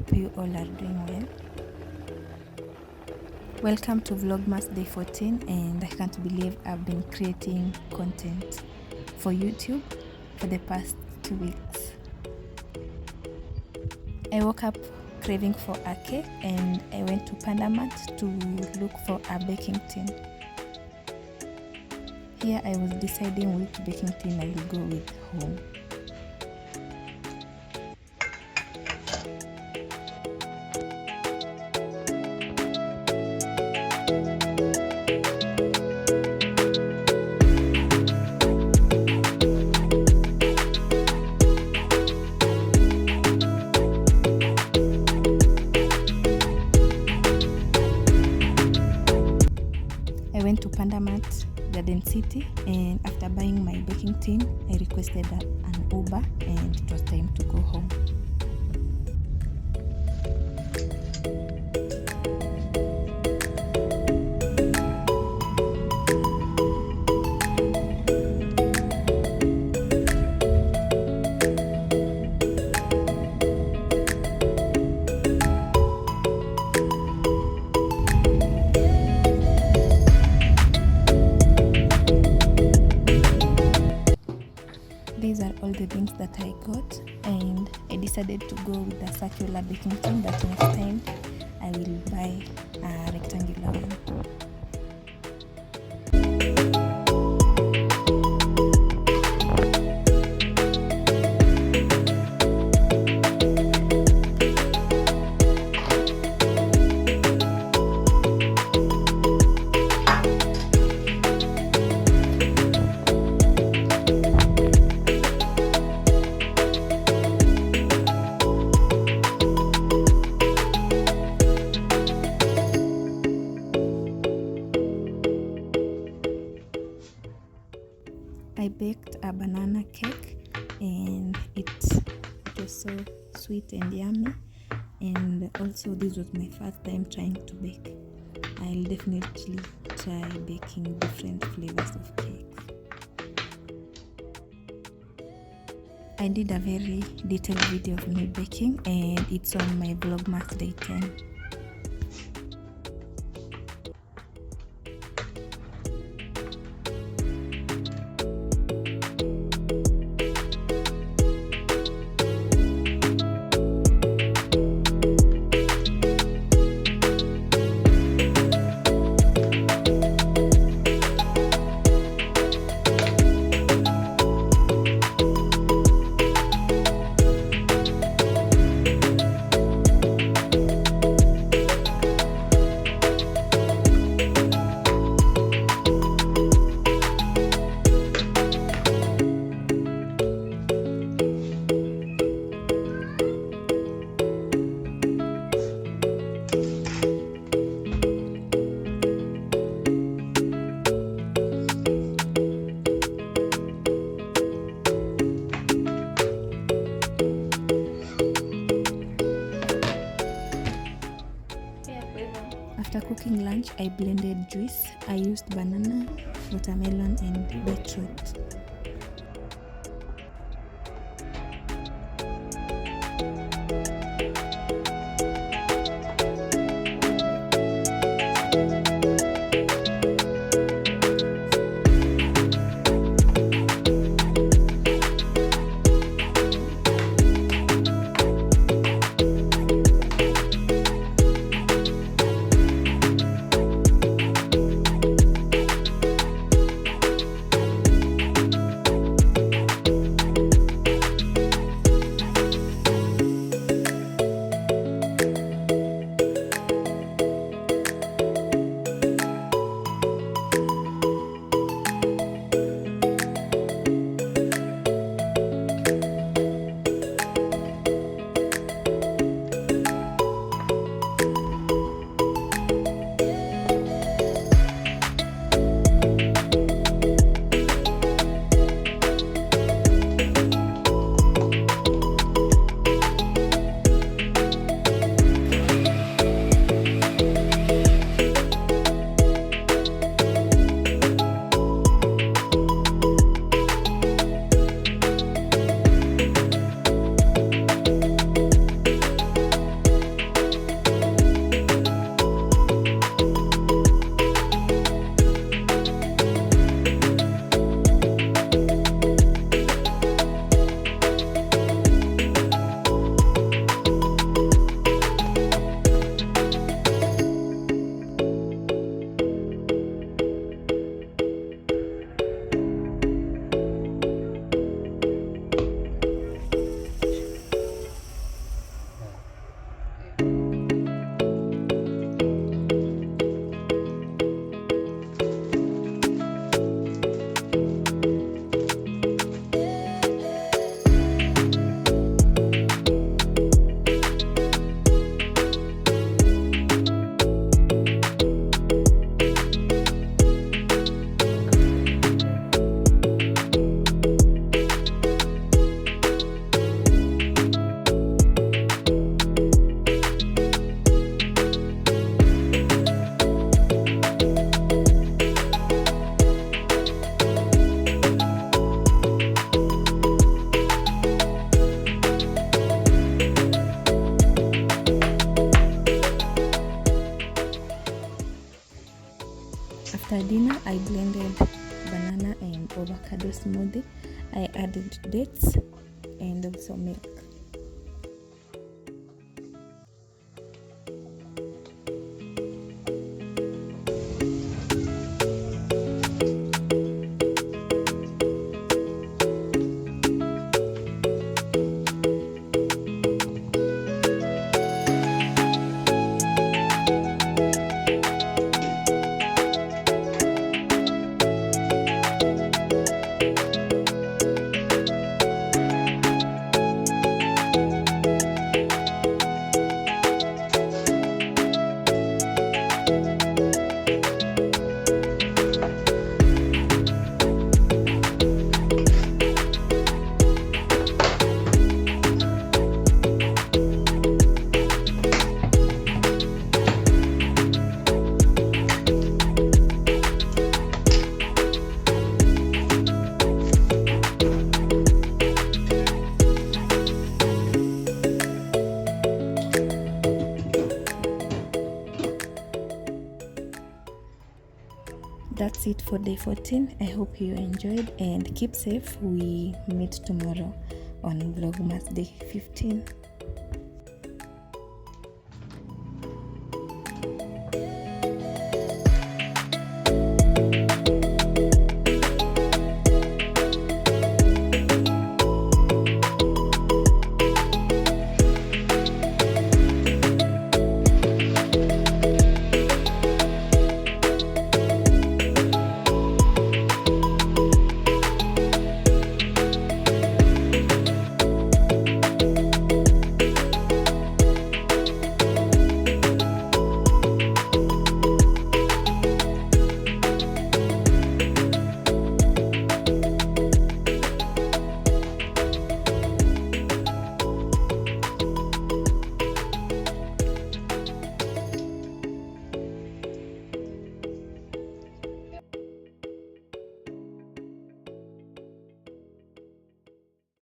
hope you all are doing well. Welcome to Vlogmas Day 14, and I can't believe I've been creating content for YouTube for the past 2 weeks. I woke up craving for a cake and I went to Pandamat to look for a baking tin. Here I was deciding which baking tin I will go with home. I went to Pandamat Garden City, and after buying my baking tin, I requested an Uber and it was time to go home. These are all the things that I got, and I decided to go with the circular baking tin, but next time I will buy a rectangular one. I baked a banana cake and it was so sweet and yummy, and also this was my first time trying to bake. I'll definitely try baking different flavors of cakes. I did a very detailed video of me baking and it's on my Vlogmas Day 10. After cooking lunch, I blended juice. I used banana, watermelon, and beetroot. After dinner, I blended banana and avocado smoothie. I added dates and also milk. That's it for day 14. I hope you enjoyed and keep safe. We meet tomorrow on vlogmas day 15.